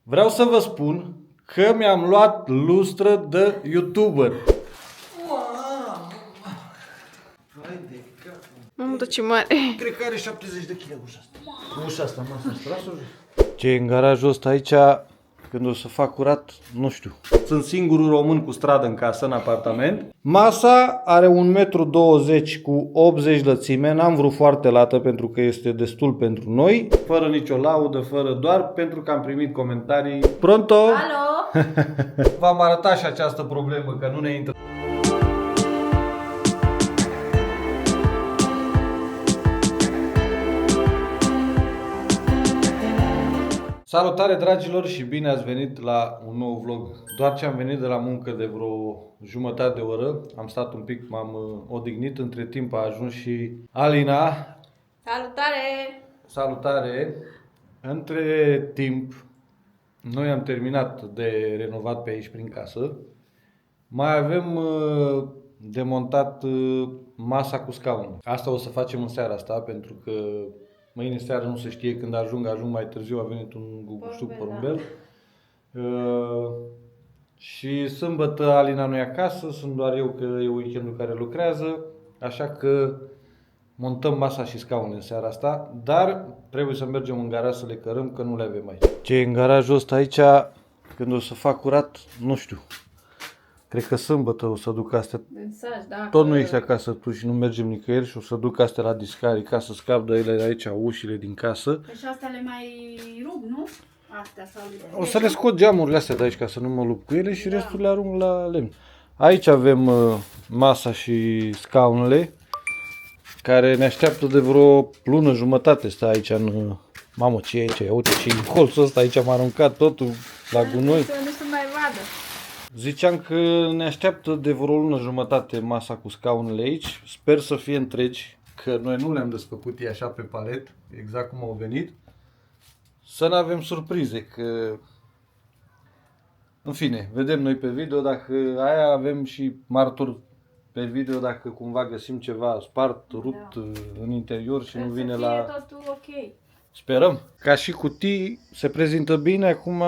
Vreau să vă spun că mi-am luat lustră de YouTuber. Mamă, dar ce mare! Cred că are 70 de kg ușa asta. Ușa asta, masa asta, lasă-o. Ce e în garajul ăsta aici, când o să fac curat, nu știu. Sunt singurul român cu stradă în casă, în apartament. Masa are 1,20 m cu 80 lățime. N-am vrut foarte lată pentru că este destul pentru noi. Fără nicio laudă, fără doar pentru că am primit comentarii. Pronto? Alo? V-am arătat și această problemă, că nu ne intră. Salutare dragilor și bine ați venit la un nou vlog. Doar ce am venit de la muncă de vreo jumătate de oră, am stat un pic, m-am odihnit, între timp a ajuns și Alina. Salutare! Salutare! Între timp, noi am terminat de renovat pe aici prin casă. Mai avem de montat masa cu scaun. Asta o să facem în seara asta, pentru că mâine seară nu se știe când ajung mai târziu, a venit un guguștuc porumbel. Și sâmbătă Alina nu e acasă, sunt doar eu că e weekendul care lucrează, așa că montăm masa și scaune în seara asta, dar trebuie să mergem în garaj să le cărăm, că nu le avem aici. Ce e în garajul ăsta aici, când o să fac curat, nu știu. Cred că sâmbătă o să duc astea. Mesaj, da. Tot nu ești acasă tu și nu mergem nicăieri și o să duc astea la discari ca să scap de ele aici, ușile din casă. Păi și astea le mai rup, nu? Astea sau le... O să le scot geamurile astea de aici ca să nu mă lupt cu ele și restul le arunc la lemn. Aici avem masa și scaunele care ne așteaptă de vreo lună jumătate. Stă aici în... Mamă, ce e aici? Uite ce în colțul ăsta aici m-a aruncat totul la gunoi. Nu se mai vadă. Ziceam că ne așteaptă de vreo lună jumătate masa cu scaunele aici. Sper să fie întregi, că noi nu le-am desfăcut ei așa pe palet, exact cum au venit. Să nu avem surprize, că... În fine, vedem noi pe video, dacă aia avem și martori pe video, dacă cumva găsim ceva spart, rupt în interior și nu vine să la... fie totul ok. Sperăm. Ca și cutii se prezintă bine, acum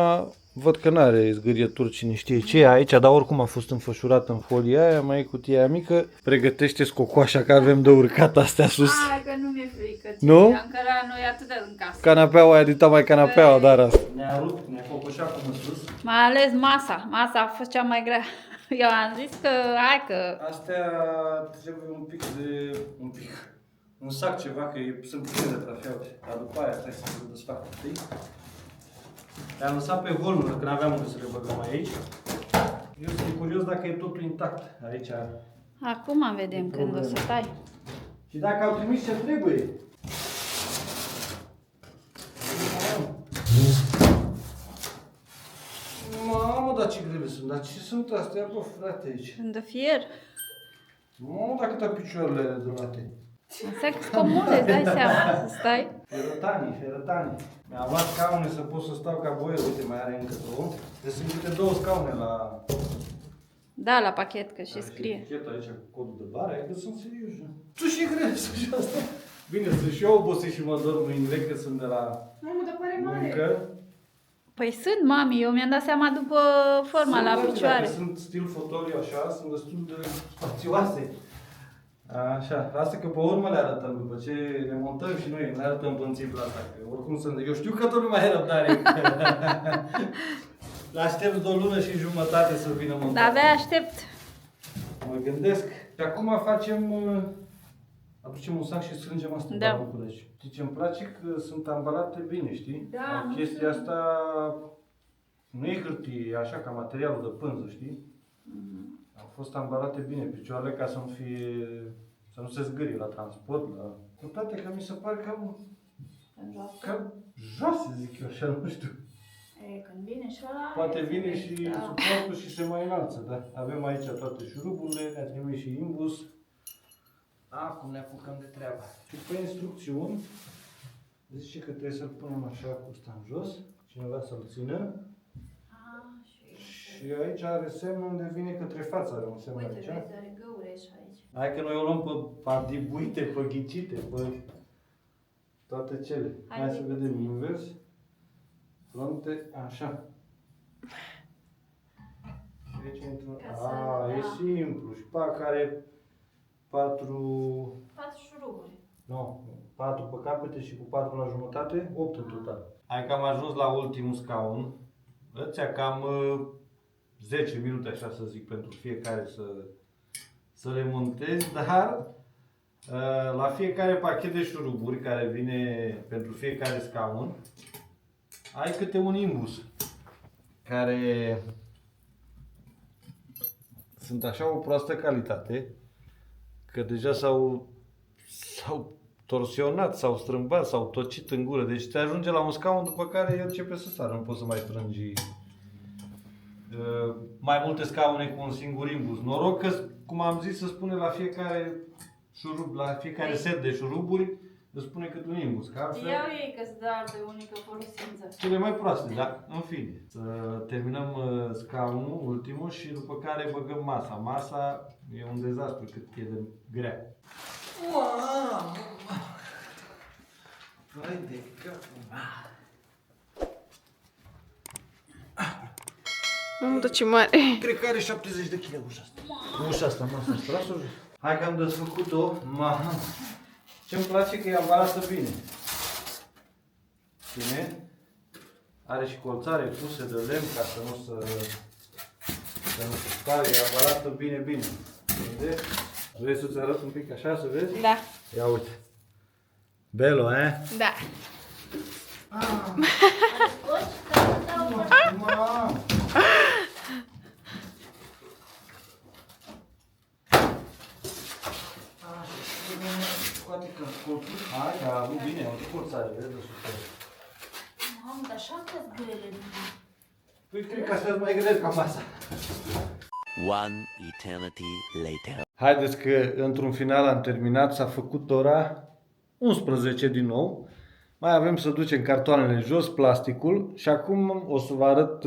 văd că n-are zgârieturi, cine știe ce e aici, dar oricum a fost înfășurată în folia aia, mai e cutia aia mică. Pregătește-ți cocoașa că avem de urcat astea sus. Hai că nu mi-e frică. Nu? Încă la noi atât de în casă. Canapeaua aia, dita mai canapeaua, dar asta. Ne-a rupt, ne-a cocoșat până sus. Mai ales masa. Masa a fost cea mai grea. Eu am zis că hai că... Astea trebuie un pic de... un sac ceva, că sunt puțin de trafeaute, dar după aia trebuie să se desfacă, știi? Le-am lăsat pe holuri, că n-aveam unde să le băgăm aici. Eu sunt curios dacă e totul intact aici. Acum vedem când o să tai. Și dacă au trimis ce trebuie. Mamă, dar ce grele sunt, dar ce sunt astea, bă, frate, aici? Sunt de fier. Mamă, dar câte picioarele alea de late. Înseamnă că-s comune, îți dai seama să stai. Ferătanii. Mi-am luat scaune să pot să stau ca boier, uite, mai are încă două. Deci sunt câte două scaune la... Da, la pachet, că și scrie. Eticheta aici cu codul de bară, că sunt serios. Tu și grele sunt și asta. Bine, sunt și eu obosit și mă dorm mâinile, că sunt de la Mamă, dar pare mare. muncă. Păi sunt, mami, eu mi-am dat seama după forma la picioare. Dacă sunt stil fotoliu așa, sunt destul de spațioase. Așa, asta că pe urmă le arătăm, după ce le montăm și noi, le arătăm pânțipul asta, că oricum sunt, eu știu că tot nu mai e răbdare. Aștept o lună și jumătate să vină montat. Da, abia aștept. Mă gândesc. Și acum facem, aducem un sac și strângem asta în baruncul aici. Știi ce îmi place? Că sunt ambalate bine, știi? Da, chestia asta nu e hârtie, e așa ca materialul de pânză, știi? Au fost ambalate bine picioarele ca să nu fie, să nu se zgârie la transport, la... Cu toate că mi se pare cam joase, zic eu așa, nu știu. E, când vine și ăla... Poate vine și suportul și se mai înalță, da? Avem aici toate șuruburile, ne-a trimis și imbus. Acum ne apucăm de treabă. Și pe instrucțiuni, zice că trebuie să-l punem așa cu ăsta în jos, cineva să-l țină. Și aici are semn unde vine către față, are un semn aici. Uite, vezi, are găureș aici. Hai că noi o luăm pe padibuite, pe ghicite, pe toate cele. Hai să vedem invers. frunte, așa. Deci Ca să- e da. simplu. Și pac are 4... 4 șuruburi. Nu, 4 pe capete și cu 4 la jumătate, 8 în total. Hai că am ajuns la ultimul scaun. Ăția cam 10 minute, așa să zic, pentru fiecare să le montezi, dar la fiecare pachet de șuruburi care vine pentru fiecare scaun, ai câte un imbus care sunt așa o proastă calitate că deja s-au torsionat, s-au strâmbat, s-au tocit în gură. Deci te ajunge la un scaun după care el începe să sară, nu poți să mai strângi mai multe scaune cu un singur imbus. Noroc că, cum am zis, se spune la fiecare șurub, la fiecare set de șuruburi, îți spune cât un imbus. Că altfel, Iau ei că sunt doar de unică folosință. cele mai proaste, dar în fine. Să terminăm scaunul, ultimul, și după care băgăm masa. Masa e un dezastru cât e de grea. Hai de capul. Mamă, ce mare! Cred că are 70 de kg ușa asta. Ușa asta, masa asta, lasă-o jos. Hai că am desfăcut-o. Ce-mi place că e ambalată bine. Bine? Are și colțare puse de lemn ca să nu se spare. E ambalată bine, bine. Vedeți? Vrei să-ți arăt un pic așa, să vezi? Da. Ia uite. Belo, eh? Da. Mamă! Scoate că colțul. Hai, că a avut bine, uite colțare, vezi, de sus. Mamă, dar așa că-s grele. Păi cred că astea mai grele ca masa. One eternity later. Haideți că într-un final am terminat, s-a făcut ora 11 din nou. Mai avem să ducem cartoanele jos, plasticul, și acum o să vă arăt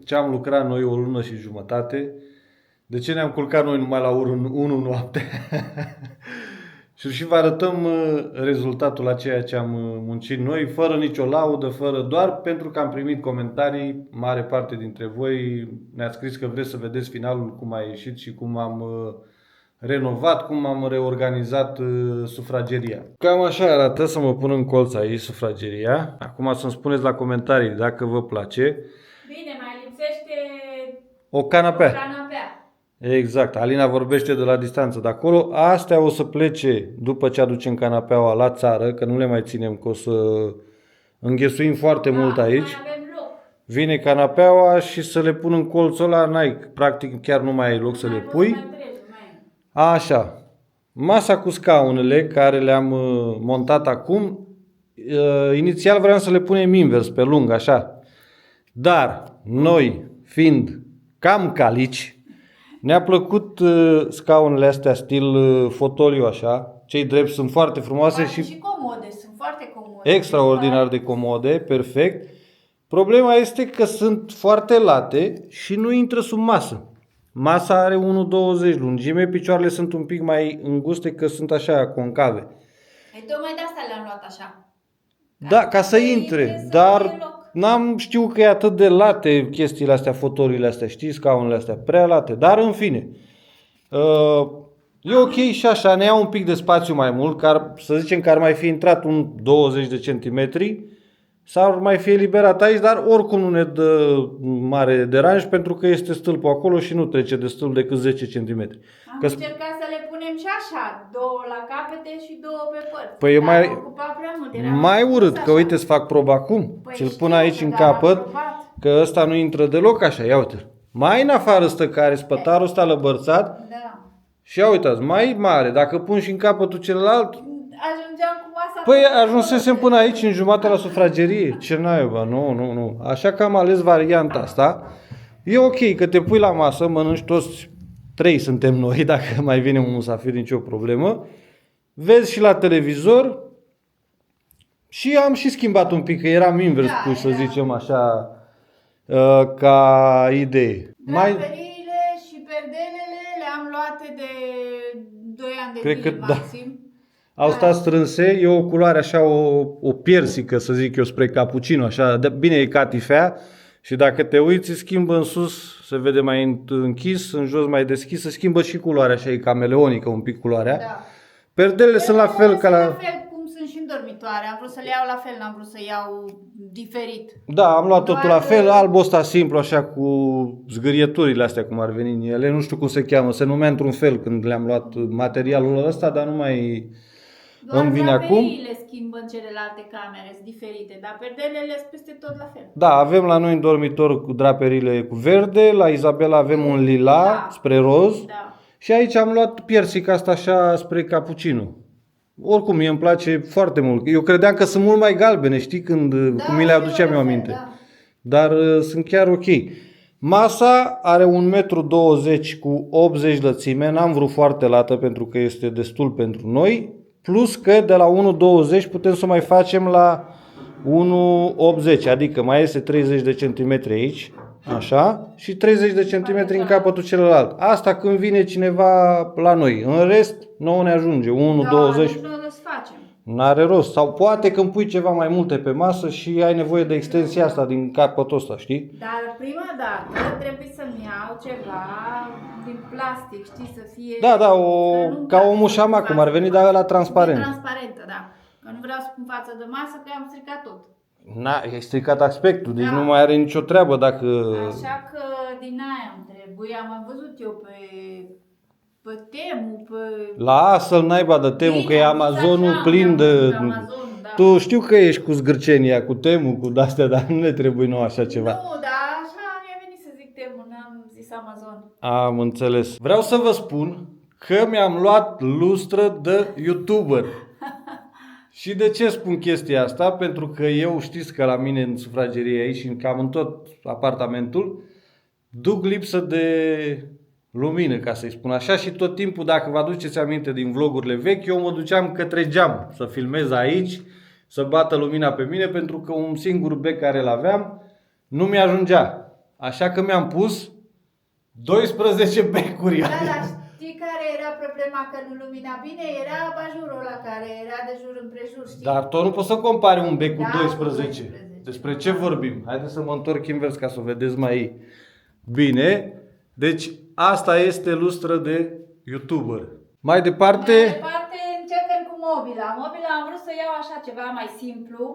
ce am lucrat noi o lună și jumătate. De ce ne-am culcat noi numai la 1 noapte. Și vă arătăm rezultatul la ceea ce am muncit noi, fără nicio laudă, doar pentru că am primit comentarii. Mare parte dintre voi ne-ați scris că vreți să vedeți finalul, cum a ieșit și cum am renovat, cum am reorganizat sufrageria. Cam așa arată, să mă pun în colț aici sufrageria. Acum să-mi spuneți la comentarii dacă vă place. Bine, mai lipsește O canapea. canapea. Exact, Alina vorbește de la distanță de acolo. Astea o să plece după ce aducem canapeaua la țară, că nu le mai ținem, că o să înghesuim foarte mult aici. Mai avem loc. Vine canapeaua și să le pun în colțul ăla, n-ai, practic chiar nu mai ai loc să le pui. Mai treci, mai. Așa, masa cu scaunele care le-am montat acum, inițial vreau să le punem invers, pe lung, așa. Dar noi, fiind cam calici, ne-a plăcut scaunele astea stil fotoliu așa, cei drepți sunt foarte frumoase Și comode, sunt foarte comode. extraordinar de comode, perfect. Problema este că sunt foarte late și nu intră sub masă. Masa are 1,20 lungime, picioarele sunt un pic mai înguste că sunt așa concave. E tocmai de asta le-am luat așa. Da, ca să intre, să dar fie loc. n-am știut că e atât de late chestiile astea, fotoliile astea, știi, scaunele astea, prea late, dar în fine. E ok și așa, ne ia un pic de spațiu mai mult, să zicem că ar mai fi intrat un 20 de centimetri, sau ar mai fi eliberat aici, dar oricum nu ne dă mare deranj pentru că este stâlpul acolo și nu trece de stâlp decât 10 cm. Am încercat să le punem și așa, 2 la capete și 2 pe părți. Păi e Dar mai- ocupa prea mult, era Mai urât, așa. că uite, să fac proba acum, Păi ți-l știu, pun aici în dar capăt, am probat. că ăsta nu intră deloc așa, ia uite. Mai în afară stă care spătarul ăsta lăbărțat Da. și ia uitați, mai mare, dacă pun și în capătul celălalt, Ajungeam cu masa. păi ajunsesem până aici în jumătate la sufragerie, ce naiba, nu. Așa că am ales varianta asta. E ok că te pui la masă, mănânci toți, 3 suntem noi, dacă mai vine un musafir, nicio problemă. Vezi și la televizor și am și schimbat un pic, că eram invers Da, pus, să era. zicem așa, ca idee. Draperiile și perdelele le-am luate de 2 ani de Cred zile că da. maxim. Au stat strânse, e o culoare așa, o piersică, să zic eu, spre cappuccino, așa, bine e catifea și dacă te uiți, se schimbă în sus, se vede mai închis, în jos mai deschis, se schimbă și culoarea, așa, e cameleonică un pic culoarea. Da. Perdelele sunt la fel ca la... La fel cum sunt și în dormitoare. Am vrut să le iau la fel, n-am vrut să iau diferit. Da, am luat totul la Doar- fel, albul ăsta simplu, așa, cu zgârieturile astea, cum ar veni în ele, nu știu cum se cheamă, se numea într-un fel când le-am luat materialul ăsta, dar nu mai îmi vine acum. draperiile schimbă în celelalte camere, sunt diferite, dar perdelele sunt peste tot la fel. Da, avem la noi în dormitor cu draperile cu verde, la Izabela avem un lila Da. spre roz Da. și aici am luat piersica asta așa spre cappuccino. Oricum, mie îmi place foarte mult. Eu credeam că sunt mult mai galbene, știi, când cum mi le aduceam eu aminte. Da. Dar sunt chiar ok. Masa are 1,20 m cu 80 lățime, n-am vrut foarte lată pentru că este destul pentru noi, plus că de la 1,20 putem să o mai facem la 1,80, adică mai este 30 de centimetri aici, așa, și 30 de centimetri în capătul celălalt. Asta când vine cineva la noi. În rest, nouă ne ajunge, 1,20 Da, deci noi o să facem. N-are rost. Sau poate când pui ceva mai multe pe masă și ai nevoie de extensia asta din capătul ăsta, știi? Dar prima dată trebuie să-mi iau ceva din plastic, știi, să fie... Da, că nu-mi ca o place mușama, să cum ar veni, dar la transparent. Transparentă, da. Că nu vreau să pun față de masă, că am stricat tot. Ai stricat aspectul, deci Da. nu mai are nicio treabă dacă... Așa că din aia îmi trebuie. Am mai văzut eu pe Temu, pe... La să-l naiba de Temu, că e Bine, am văzut Amazonul așa, plin am de... văzut Amazonul, da. Tu știu că ești cu zgârcenia, cu Temu, cu de-astea, dar nu ne trebuie nouă așa ceva. Nu, dar așa mi-a venit să zic Temu, n-am zis Amazon. Am înțeles. Vreau să vă spun că mi-am luat lustră de YouTuber. Și de ce spun chestia asta? Pentru că eu știți că la mine în sufragerie aici și cam în tot apartamentul duc lipsă de lumină, ca să-i spun așa, și tot timpul, dacă vă aduceți aminte din vlogurile vechi, eu mă duceam către geam să filmez aici, să bată lumina pe mine, pentru că un singur bec care îl aveam nu mi-ajungea. Așa că mi-am pus 12 becuri. Da, dar știi care era problema că nu lumina bine? Era abajurul ăla care era de jur împrejur, știi? Dar tot nu poți să compari un bec cu Da, 12. 12. Despre ce vorbim? Haideți să mă întorc invers ca să o vedeți mai bine. Deci asta este lustră de YouTuber. Mai departe, Mai departe începem cu mobila. Mobila am vrut să iau așa ceva mai simplu.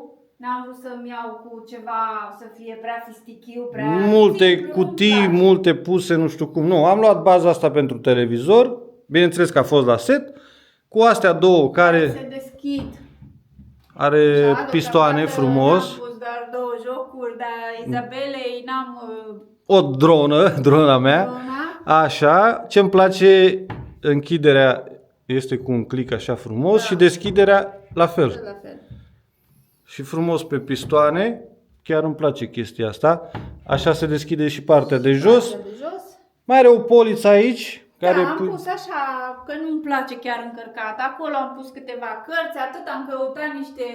N-am vrut să-mi iau cu ceva să fie prea fistichiu, prea multe simplu, cutii, îmi place. multe puse, nu știu cum. Nu, am luat baza asta pentru televizor. Bineînțeles că a fost la set. Cu astea două care Se deschid. are Așa, pistoane deocamdată frumos. N-am pus doar două jocuri, dar Izabelei n-am O drona mea. drona. Așa, ce-mi place, închiderea este cu un click așa frumos și deschiderea la fel. La fel. Și frumos pe pistoane, chiar îmi place chestia asta. Așa se deschide și partea de jos. Partea de jos. Mai are o poliță aici. Care Da, am pus așa, că nu-mi place chiar încărcat. Acolo am pus câteva cărți, atât am căutat niște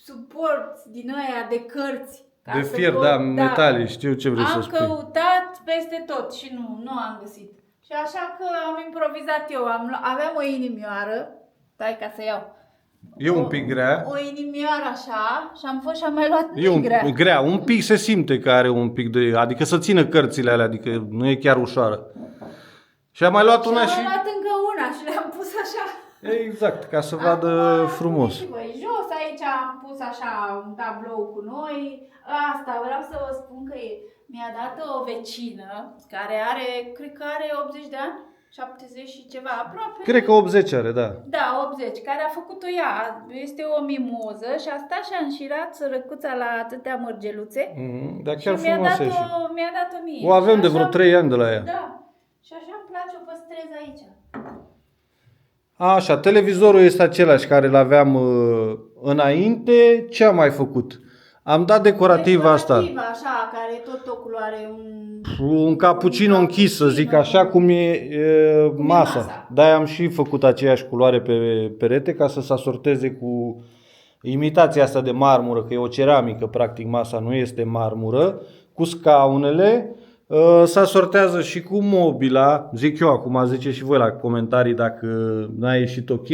suporți din ăia de cărți. ca de să fier, pot- da, metale, știu ce vrei să Am spui. căutat peste tot și nu am găsit. Și așa că am improvizat eu. Aveam o inimioară, stai ca să iau. E un pic grea. O inimioară așa și am fost și am mai luat E grea. grea, un pic se simte că are un pic de... Adică să țină cărțile alea, adică nu e chiar ușoară. Și am mai luat una am și... mai luat încă una și le-am pus așa. Exact, ca să vadă Acum, frumos. și voi, jos aici am pus așa un tablou cu noi. Asta vreau să vă spun că mi-a dat o vecină care are, cred că are 80 de ani, 70 și ceva, aproape. Cred că 80 are, da. Da, 80, care a făcut-o ea. Este o mimoză și a stat și a înșirat sărăcuța la atâtea mărgeluțe. Dar chiar și mi-a frumos e și... mi-a dat-o mie. O avem Și de așa- vreo 3 ani de la ea. Da. Și așa îmi place, o păstrez aici. Așa, televizorul este același care l-aveam înainte. Ce am mai făcut? Am dat decorativ asta. Așa, care e tot o culoare, Un cappuccino închis, să zic așa, cum e masa. masa. De-aia am și făcut aceeași culoare pe perete ca să se asorteze cu imitația asta de marmură, că e o ceramică, practic masa nu este marmură, cu scaunele. Se asortează și cu mobila, zic eu acum, zice și voi la comentarii dacă n-a ieșit ok.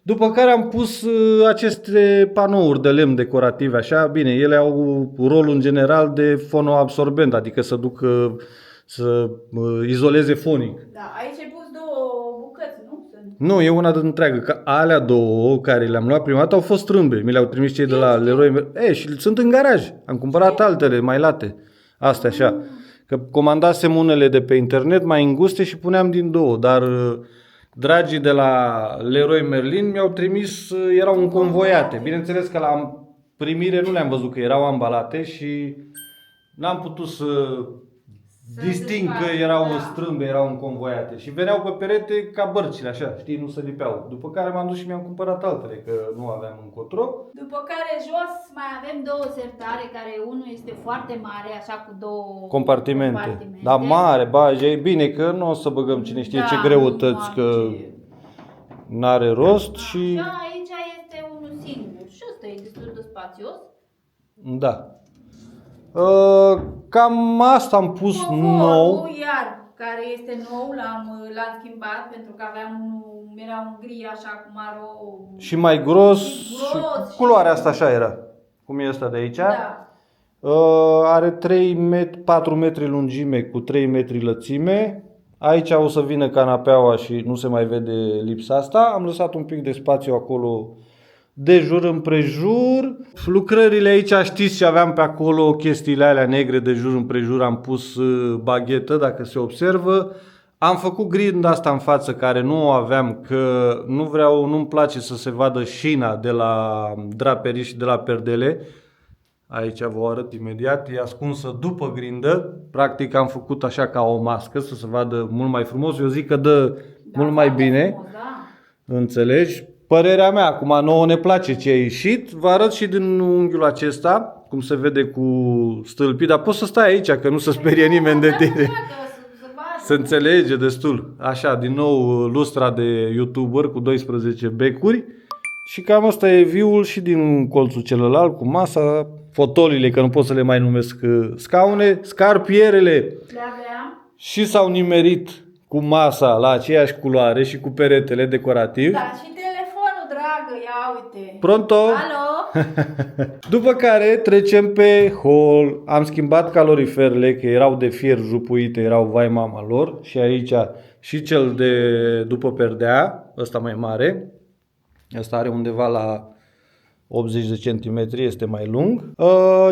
După care am pus aceste panouri de lemn decorative, așa, bine, ele au rolul în general de fonoabsorbent, adică să ducă, să izoleze fonic. Da, aici ai pus două bucăți, nu? Sunt. Nu, e una întreagă, că alea două care le-am luat prima dată au fost strâmbe, mi le-au trimis cei de la Leroy. Și sunt în garaj, am cumpărat altele mai late, astea așa, că comandasem unele de pe internet mai înguste și puneam din două, dar dragii de la Leroy Merlin mi-au trimis, erau înconvoiate. Bineînțeles că la primire nu le-am văzut că erau ambalate și n-am putut să disting că erau strâmbe, erau înconvoiate și veneau pe perete ca bărcile, așa, știi, nu se lipeau. După care m-am dus și mi-am cumpărat altele, că nu aveam încotro. După care jos mai avem două sertare, care unul este foarte mare, așa cu două Compartimente. Da, mare, bage, e bine că nu o să băgăm cine știe ce greutăți, că n-are rost și... Așa, aici este unul singur și ăsta e destul de spațios. Da. Cam asta am pus nou. Iar, care este nou, l-am schimbat pentru că aveam era un gri așa cu maro. Și mai gros și culoarea asta așa era. Cum e asta de aici? Da. Are 4 metri lungime cu 3 metri lățime. Aici o să vină canapeaua și nu se mai vede lipsa asta. Am lăsat un pic de spațiu acolo de jur împrejur. Lucrările aici, știți ce aveam pe acolo, chestiile alea negre de jur împrejur, am pus baghetă, dacă se observă. Am făcut grinda asta în față, care nu o aveam, că nu-mi place să se vadă șina de la draperii și de la perdele. Aici vă o arăt imediat, e ascunsă după grindă. Practic am făcut așa ca o mască, să se vadă mult mai frumos. Eu zic că dă mult mai bine, frumos, da. Înțelegi? Părerea mea, acum nouă ne place ce a ieșit. Vă arăt și din unghiul acesta, cum se vede cu stâlpii, dar poți să stai aici, că nu se sperie nimeni de tine. Se înțelege destul. Așa, din nou lustra de YouTuber cu 12 becuri. Și cam asta e viul și din colțul celălalt, cu masa, fotolile, că nu pot să le mai numesc scaune, scarpierele. Le aveam. Și s-au nimerit cu masa la aceeași culoare și cu peretele decorativ. Da, și telefonul, dragă, ia uite. Pronto? Alo? După care trecem pe hol. Am schimbat caloriferele, că erau de fier jupuite, erau vai mama lor. Și aici și cel de după perdea, ăsta mai mare. Ăsta are undeva la 80 de centimetri, este mai lung.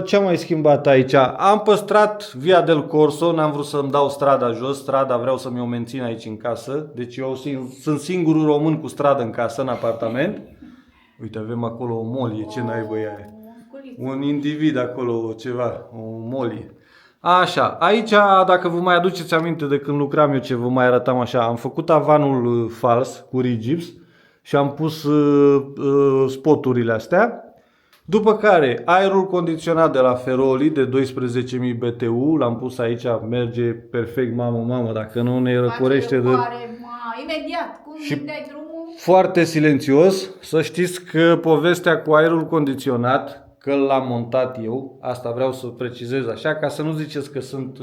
Ce am mai schimbat aici? Am păstrat Via del Corso, n-am vrut să-mi dau strada jos. Strada vreau să mi-o mențin aici în casă. Deci eu sunt singurul român cu stradă în casă, în apartament. Uite, avem acolo o molie, ce naiba e aia? Un individ acolo, ceva, o molie. Așa, aici, dacă vă mai aduceți aminte de când lucram eu, ce vă mai arătam așa, am făcut avanul fals cu rigips și am pus spoturile astea. După care, aerul condiționat de la Feroli de 12.000 BTU, l-am pus aici, merge perfect, mamă, dacă nu ne răcorește de... Imediat, cum și îmi dai drumul? foarte silențios. Să știți că povestea cu aerul condiționat, că l-am montat eu, asta vreau să precizez așa, ca să nu ziceți că sunt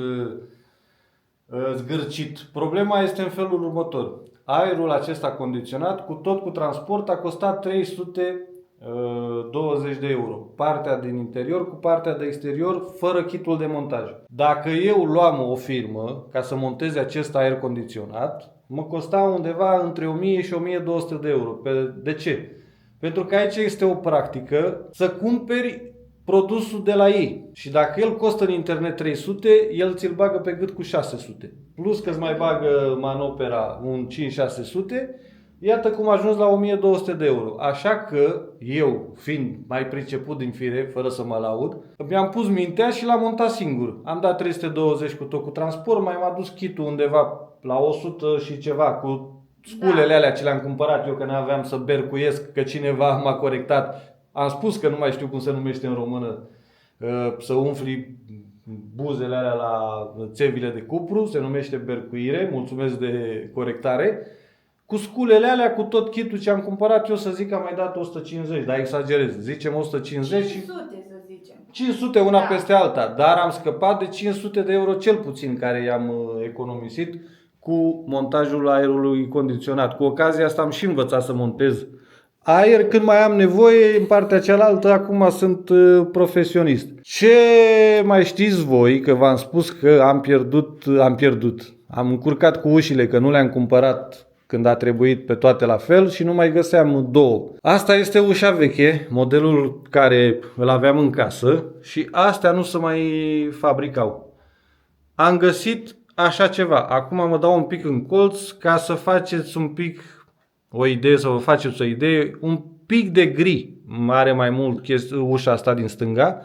zgârcit. Problema este în felul următor. Aerul acesta condiționat, cu transport, a costat 320 de euro. Partea din interior cu partea de exterior, fără kitul de montaj. Dacă eu luam o firmă ca să monteze acest aer condiționat, mă costa undeva între 1000 și 1200 de euro. De ce? Pentru că aici este o practică să cumperi produsul de la ei. Și dacă el costă în internet 300, el ți-l bagă pe gât cu 600. Plus că îți mai bagă manopera un 5-600, iată cum a ajuns la 1200 de euro. Așa că eu, fiind mai priceput din fire, fără să mă laud, mi-am pus mintea și l-am montat singur. Am dat 320 cu tot cu transport, mai m-a dus kitul undeva la 100 și ceva cu sculele alea ce le-am cumpărat eu, că n-aveam să bercuiesc, că cineva m-a corectat. Am spus că nu mai știu cum se numește în română, să umfli buzele alea la țevile de cupru, se numește bercuire, mulțumesc de corectare. Cu sculele alea, cu tot kitul ce am cumpărat eu, să zic că am mai dat 150, dar exagerez, zicem 150 și 500 să zicem. 500 una peste alta, dar am scăpat de 500 de euro cel puțin care i-am economisit cu montajul aerului condiționat. Cu ocazia asta am și învățat să montez Aer când mai am nevoie, în partea cealaltă acum sunt profesionist. Ce mai știți voi, că v-am spus că am încurcat cu ușile, că nu le-am cumpărat când a trebuit pe toate la fel și nu mai găseam două. Asta este ușa veche, modelul care îl aveam în casă și astea nu se mai fabricau. Am găsit așa ceva. Acum mă dau un pic în colț ca să faceți un pic o idee, să vă faceți o idee, un pic de gri are mai mult ușa asta din stânga,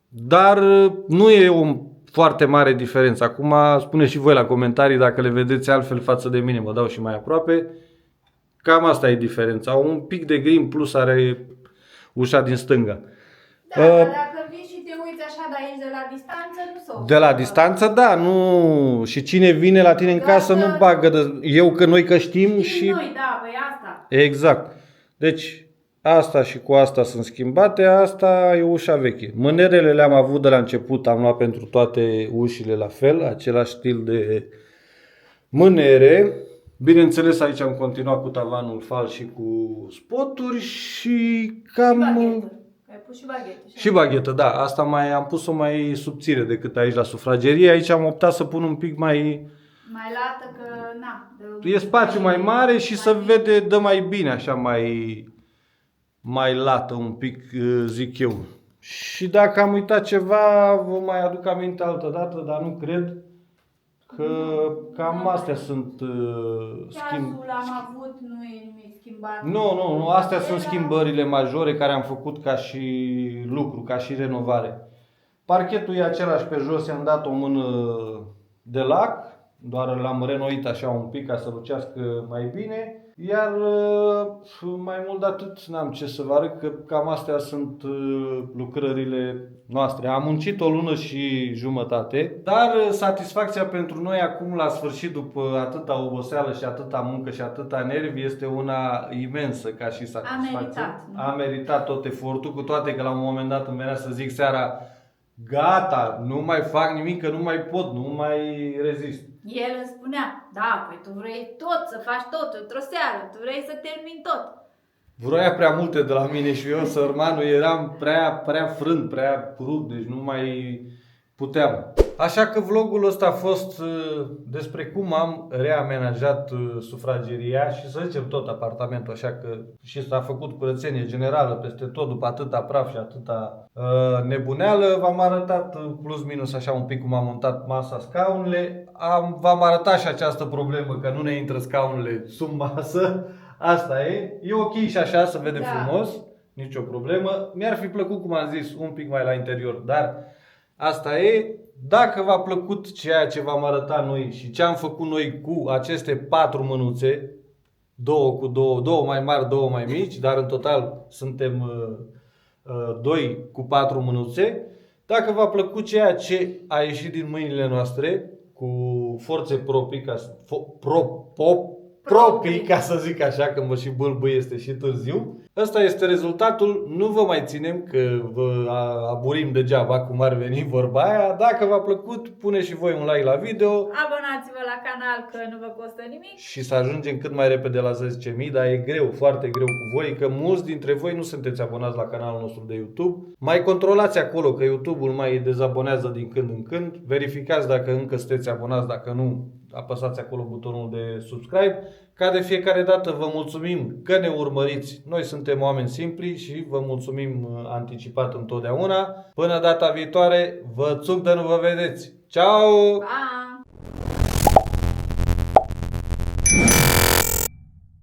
dar nu e o foarte mare diferență. Acum spuneți și voi la comentarii dacă le vedeți altfel față de mine, mă dau și mai aproape. Cam asta e diferența. Un pic de gri în plus are ușa din stânga. Da, dar dacă vii și te uiți așa de aici de la distanță, nu s-o De la distanță, da, nu. Și cine vine la tine în casă nu bagă noi că știm și... noi, da, păi asta. Exact. Deci, asta și cu asta sunt schimbate, asta e ușa veche. Mânerele le-am avut de la început, am luat pentru toate ușile la fel, același stil de mânere. Bineînțeles, aici am continuat cu tavanul fals și cu spoturi și cam... Ai pus și baghetă. Și baghetă, da. Asta am pus-o mai subțire decât aici la sufragerie. Aici am optat să pun un pic mai lată, că na. E spațiu mai mare și se vede, dă mai bine, așa, mai lată un pic, zic eu. Și dacă am uitat ceva, vă mai aduc aminte altă dată, dar nu cred că cam astea sunt Ceasul am avut, nu e nimic schimbat. Nu, astea sunt schimbările majore care am făcut ca și lucru, ca și renovare. Parchetul e același pe jos, i-am dat o mână de lac, doar l-am renoit așa un pic ca să lucească mai bine. Iar mai mult de atât n-am ce să vă arăt, că cam astea sunt lucrările noastre. Am muncit o lună și jumătate, dar satisfacția pentru noi acum la sfârșit, după atâta oboseală și atâta muncă și atâta nervi, este una imensă ca și satisfacție. A meritat tot efortul, cu toate că la un moment dat îmi venea să zic seara: gata, nu mai fac nimic, că nu mai pot, nu mai rezist. El îmi spunea: da, păi tu vrei tot, să faci tot într-o seară, tu vrei să termini tot. Vroia prea multe de la mine și eu, sărmanul, eram prea frânt, prea crud, deci nu mai puteam. Așa că vlogul ăsta a fost despre cum am reamenajat sufrageria și să zicem tot apartamentul, așa că și s-a făcut curățenie generală peste tot după atâta praf și atâta nebuneală. V-am arătat plus minus așa un pic cum am montat masa, scaunele. V-am arătat și această problemă că nu ne intră scaunele sub masă. Asta e. E ok și așa, se vede frumos, nicio problemă. Mi-ar fi plăcut, cum am zis, un pic mai la interior, dar asta e. Dacă v-a plăcut ceea ce v-am arătat noi și ce am făcut noi cu aceste 4 mânuțe, două mai mari, 2 mai mici, dar în total suntem 2 cu 4 mânuțe. Dacă v-a plăcut ceea ce a ieșit din mâinile noastre, cu forțe proprii, ca să zic așa, că mă și bâlbâi, este și târziu. Ăsta este rezultatul, nu vă mai ținem că vă aburim degeaba, cum ar veni vorba aia. Dacă v-a plăcut, puneți și voi un like la video. Abonați-vă la canal, că nu vă costă nimic. Și să ajungem cât mai repede la 10.000, dar e greu, foarte greu cu voi, că mulți dintre voi nu sunteți abonați la canalul nostru de YouTube. Mai controlați acolo, că YouTube-ul mai dezabonează din când în când. Verificați dacă încă sunteți abonați, dacă nu, apăsați acolo butonul de subscribe. Ca de fiecare dată vă mulțumim că ne urmăriți. Noi suntem oameni simpli și vă mulțumim anticipat întotdeauna. Până data viitoare, vă țuc de nu vă vedeți. Ciao! Pa!